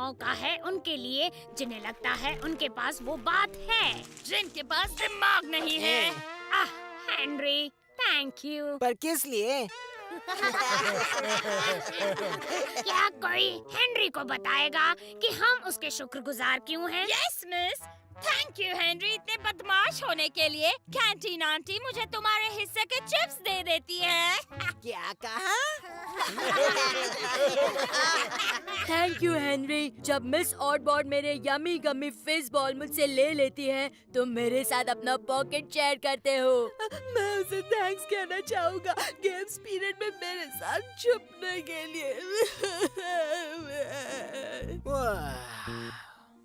मौका है उनके लिए जिन्हें लगता है उनके पास वो बात है, जिनके पास दिमाग नहीं है। Henry, thank you. पर किस लिए? क्या कोई हेनरी को बताएगा कि हम उसके शुक्रगुजार क्यों हैं? Yes miss, thank you Henry इतने बदमाश होने के लिए। कैंटीन आंटी मुझे तुम्हारे हिस्से के चिप्स दे देती है। क्या कहा? Thank you Henry. जब मिस ऑडबॉर्ड मेरे यमी गमी फिज बॉल मुझसे ले लेती है, तुम मेरे साथ अपना पॉकेट शेयर करते हो। मैं उसे थैंक्स कहना चाहूँगा गेम्स पीरियड में मेरे साथ छुपने के लिए।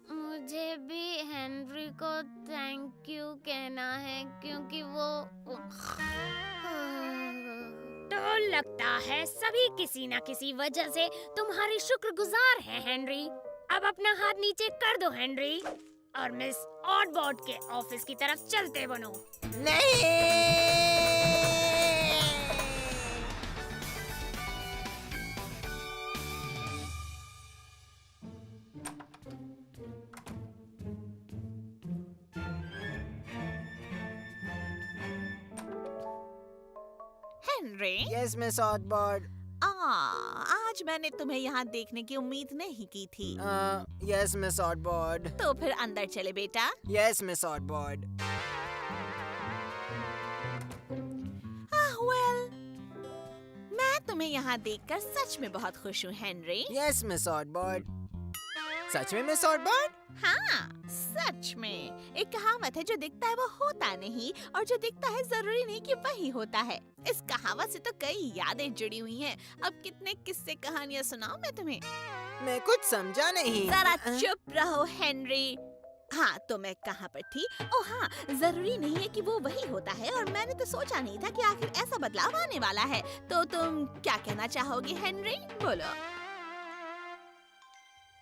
मुझे भी हेनरी को थैंक यू कहना है क्योंकि वो तो लगता है सभी किसी न किसी वजह से तुम्हारी शुक्रगुजार हैं हेनरी। अब अपना हाथ नीचे कर दो हेनरी और मिस ऑडबॉर्ड के ऑफिस की तरफ चलते बनो। नहीं। Henry, yes Miss Odbord. आज मैंने तुम्हें यहाँ देखने की उम्मीद नहीं की थी। Yes Miss Odbord. तो फिर अंदर चले बेटा। Yes Miss ऑडबॉर्ड। वेल, मैं तुम्हें यहाँ देखकर सच में बहुत खुश हूँ हेनरी। Yes Miss Odbord. सच में मिस ऑडबॉर्ड? हाँ, सच में। एक कहावत है जो दिखता है वो होता नहीं और जो दिखता है जरूरी नहीं कि वही होता है। इस कहावत से तो कई यादें जुड़ी हुई हैं। अब कितने किस्से कहानियाँ सुनाऊं मैं तुम्हें? मैं कुछ समझा नहीं। जरा चुप रहो हेनरी। हाँ, तो मैं कहाँ पर थी? ओह हाँ, जरूरी नहीं है कि वो वही होता है और मैंने तो सोचा नहीं था कि आखिर ऐसा बदलाव आने वाला है। तो तुम क्या कहना चाहोगे हेनरी? बोलो।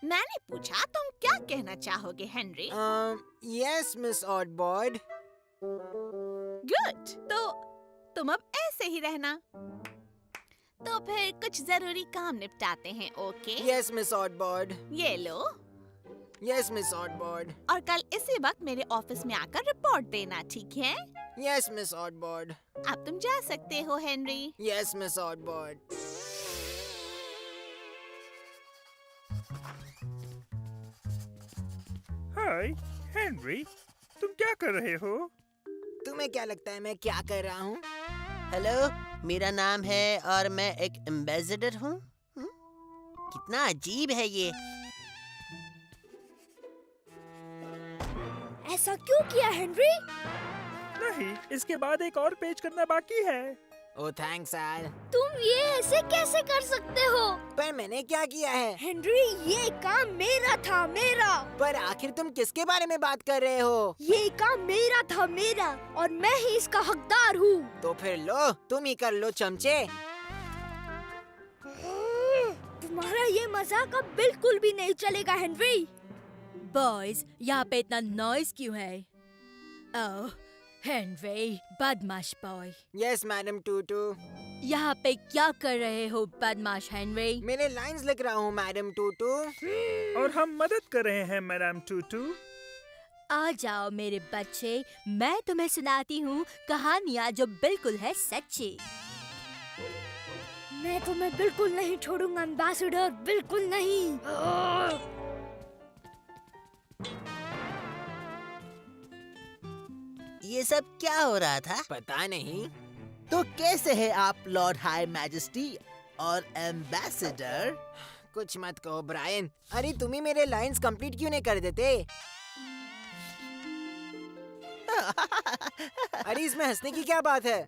मैंने पूछा तुम क्या कहना चाहोगे Henry? Yes Miss Odbord. Good. तो तुम अब ऐसे ही रहना। तो फिर कुछ जरूरी काम निपटाते हैं, ओके? Yes Miss ऑडबॉर्ड। ये लो। Yes Miss ऑडबॉर्ड। और कल इसी वक्त मेरे ऑफिस में आकर रिपोर्ट देना, ठीक है? Yes Miss Odbord. अब तुम जा सकते हो Henry. Yes Miss Odbord. Hi Henry, तुम क्या कर रहे हो? तुम्हें क्या लगता है मैं क्या कर रहा हूँ? हेलो, मेरा नाम है और मैं एक एम्बेसडर हूँ। कितना अजीब है ये। ऐसा क्यों किया हेनरी? नहीं, इसके बाद एक और पेज करना बाकी है। ओह थैंक्स यार। तुम ये ऐसे कैसे कर सकते हो? पर मैंने क्या किया है? हेनरी, ये काम मेरा था, मेरा। पर आखिर तुम किसके बारे में बात कर रहे हो? ये काम मेरा था, मेरा, और मैं ही इसका हकदार हूँ। तो फिर लो, तुम ही कर लो चमचे। तुम्हारा ये मजाक अब बिल्कुल भी नहीं चलेगा हेनरी। बॉयज, यहाँ पे इतना नॉइज क्यों है? ओह हेनरी, बदमाश बॉय। Yes madam Tutu. यहाँ पे क्या कर रहे हो बदमाश हेनरी? मेरे लाइंस लिख रहा हूँ मैडम टूटू। और हम मदद कर रहे हैं मैडम टूटू। आ जाओ मेरे बच्चे, मैं तुम्हें सुनाती हूँ कहानियाँ जो बिल्कुल है सच्ची। मैं तुम्हें बिल्कुल नहीं छोड़ूंगा एम्बेसडर, बिल्कुल नहीं। ये सब क्या हो रहा था? पता नहीं। तो कैसे है आप लॉर्ड हाई मैजेस्टी और एम्बेसडर? कुछ मत कहो ब्रायन। अरे तुम ही मेरे लाइंस कंप्लीट क्यों नहीं कर देते? अरे इसमें हंसने की क्या बात है?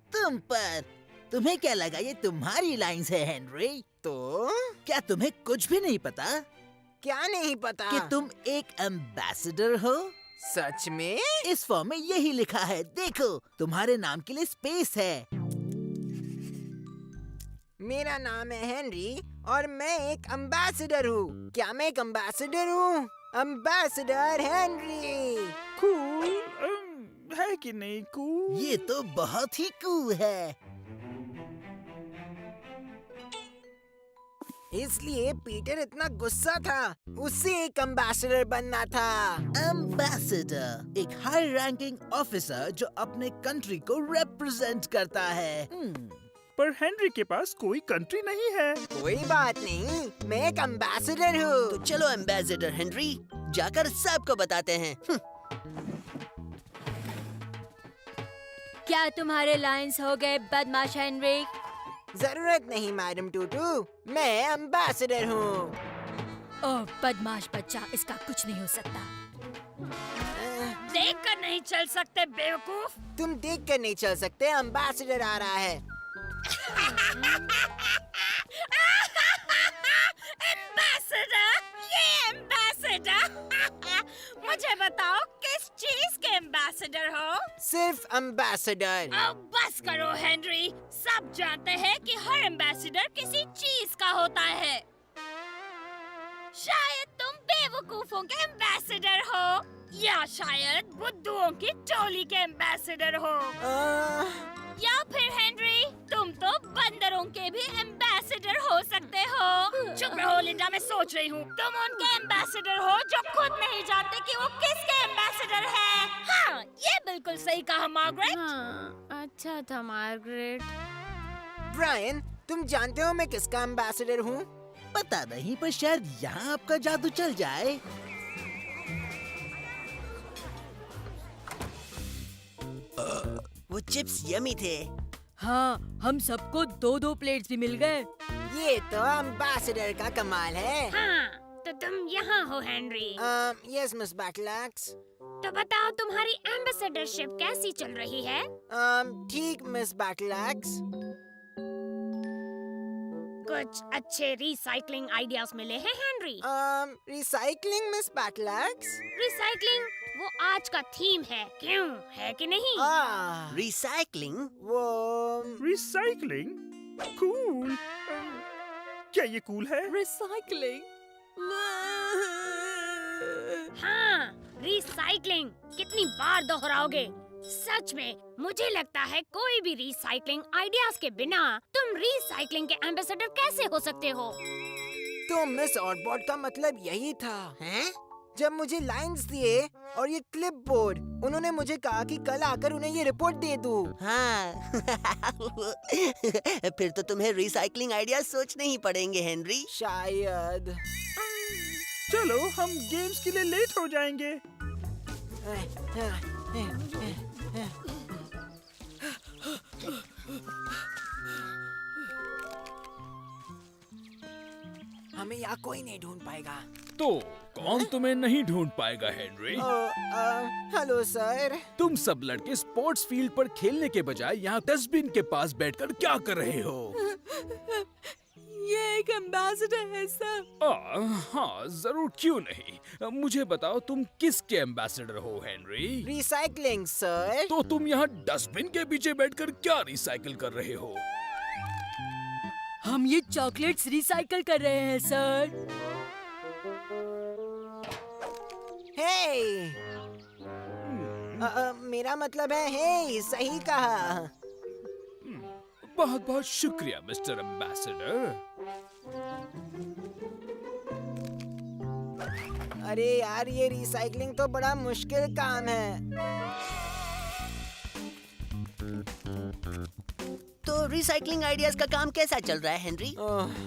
तुम्हें क्या लगा ये तुम्हारी लाइंस है हेनरी? तो क्या तुम्हें कुछ भी नहीं पता क्या नहीं पता कि तुम एक एम्बेसडर हो? सच में? इस फॉर्म में यही लिखा है, देखो, तुम्हारे नाम के लिए स्पेस है। मेरा नाम है हेनरी और मैं एक एम्बेसडर हूँ। क्या मैं एक एम्बेसडर हूँ? Ambassador Henry. कूल है कि नहीं कूल? ये तो बहुत ही कूल है। इसलिए पीटर इतना गुस्सा था। उसे एक एम्बेसडर बनना था। एम्बेसडर एक हाई रैंकिंग ऑफिसर जो अपने कंट्री को रिप्रेजेंट करता है। पर हेनरी के पास कोई कंट्री नहीं है। कोई बात नहीं, मैं एक एम्बेसडर तो हूँ। चलो एम्बेसडर हेनरी, जाकर सबको बताते हैं। क्या तुम्हारे लाइंस हो गए बदमाश हेनरी? जरूरत नहीं मैडम टूटू, मैं एम्बेसडर हूँ। ओह बदमाश बच्चा, इसका कुछ नहीं हो सकता। देख कर नहीं चल सकते बेवकूफ। तुम देख कर नहीं चल सकते, एम्बेसडर आ रहा है। एम्बेसडर, ये एम्बेसडर। मुझे बताओ किस चीज के एम्बेसडर हो? सिर्फ एम्बेसडर। अब बस करो हेनरी, सब जानते हैं कि हर एम्बेसडर किसी चीज का होता है। शायद तुम बेवकूफों के एम्बेसडर हो, या शायद बुद्धुओं की टोली के एम्बेसडर हो, या फिर हेनरी तुम तो बंदरों के भी एम्बेसडर हो सकते हो। चुप रहो लिंडा, मैं सोच रही हूँ। तुम उनके एम्बेसडर हो जो खुद नहीं जानते कि वो किसके एम्बेसडर हैं। हाँ, ये बिल्कुल सही कहा मार्गरेट। हाँ, अच्छा था मार्गरेट। ब्रायन, तुम जानते हो मैं किसका एम्बेसडर हूँ? पता नहीं, पर शायद यहाँ आपका जादू चल जाए। वो चिप्स यमी थे। हाँ, हम सबको 2-2 प्लेट्स भी मिल गए। ये तो एम्बेसडर का कमाल है। हाँ, तो तुम यहाँ हो हेनरी। Yes miss बैकलैक्स। तो बताओ तुम्हारी एम्बेसडरशिप कैसी चल रही है? ठीक मिस बैकलैक्स। कुछ अच्छे रिसाइकलिंग आइडियाज मिले हैं Henry? Recycling Miss Backlax. Recycling वो आज का थीम है, क्यों है कि नहीं? रिसाइकलिंग? वो रिसाइकलिंग? कूल। क्या ये कूल है? रिसाइकलिंग? हाँ, रिसाइकलिंग। कितनी बार दोहराओगे? सच में मुझे लगता है कोई भी रिसाइकलिंग आइडियाज के बिना तुम रिसाइकलिंग के एम्बेसडर कैसे हो सकते हो? तो मिस ऑटबॉट का मतलब यही था। हैं? जब मुझे लाइंस दिए और ये क्लिप बोर्ड, उन्होंने मुझे कहा कि कल आकर उन्हें ये रिपोर्ट दे दूं। हाँ। फिर तो तुम्हें रिसाइकलिंग आइडिया सोचने ही पड़ेंगे हेनरी। शायद। चलो हम गेम्स के लिए लेट हो जाएंगे। हमें यहाँ कोई नहीं ढूंढ पाएगा। तो कौन तुम्हें नहीं ढूंढ पाएगा हेनरी? Hello sir. तुम सब लड़के स्पोर्ट्स फील्ड पर खेलने के बजाय यहाँ डस्टबिन के पास बैठकर क्या कर रहे हो? ये एक एम्बेसडर है सर। हाँ जरूर, क्यों नहीं। मुझे बताओ तुम किसके एम्बेसडर हो हेनरी? Recycling sir. तो तुम यहाँ डस्टबिन के पीछे बैठकर क्या रिसाइकिल कर रहे हो? हम ये चॉकलेट्स रिसाइकल कर रहे हैं सर। हे, मेरा मतलब है हे, सही कहा। बहुत बहुत शुक्रिया मिस्टर एम्बेसडर। अरे यार, ये रिसाइकलिंग तो बड़ा मुश्किल काम है। तो रिसाइकलिंग आइडियाज का काम कैसा चल रहा है हेनरी?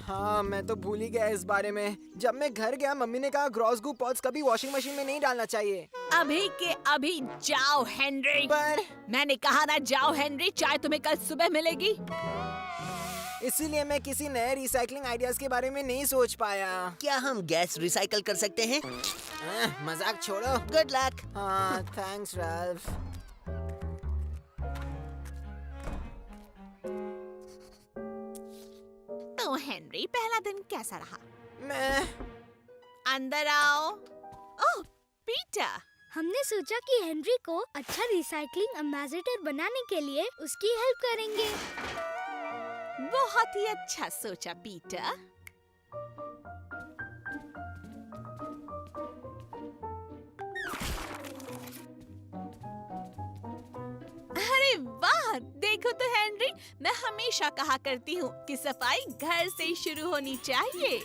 हाँ, मैं तो भूल ही गया इस बारे में। जब मैं घर गया, मम्मी ने कहा ग्रॉस गू पॉट्स कभी वॉशिंग मशीन में नहीं डालना चाहिए। अभी के अभी जाओ हेनरी। पर मैंने कहा ना जाओ हेनरी, चाय तुम्हें कल सुबह मिलेगी। इसीलिए मैं किसी नए रिसाइकलिंग आइडियाज के बारे में नहीं सोच पाया। क्या हम गैस रिसाइकल कर सकते हैं? मजाक छोड़ो। Good luck. हाँ, थैंक्स राल्फ। तो हेनरी, पहला दिन कैसा रहा? मैं अंदर आओ। ओह पीटर, हमने सोचा कि हेनरी को अच्छा रिसाइकलिंग एम्बेसडर बनाने के लिए उसकी हेल्प करेंगे। बहुत ही अच्छा सोचा पीटर। अरे वाह, देखो तो हेनरी, मैं हमेशा कहा करती हूँ कि सफाई घर से शुरू होनी चाहिए।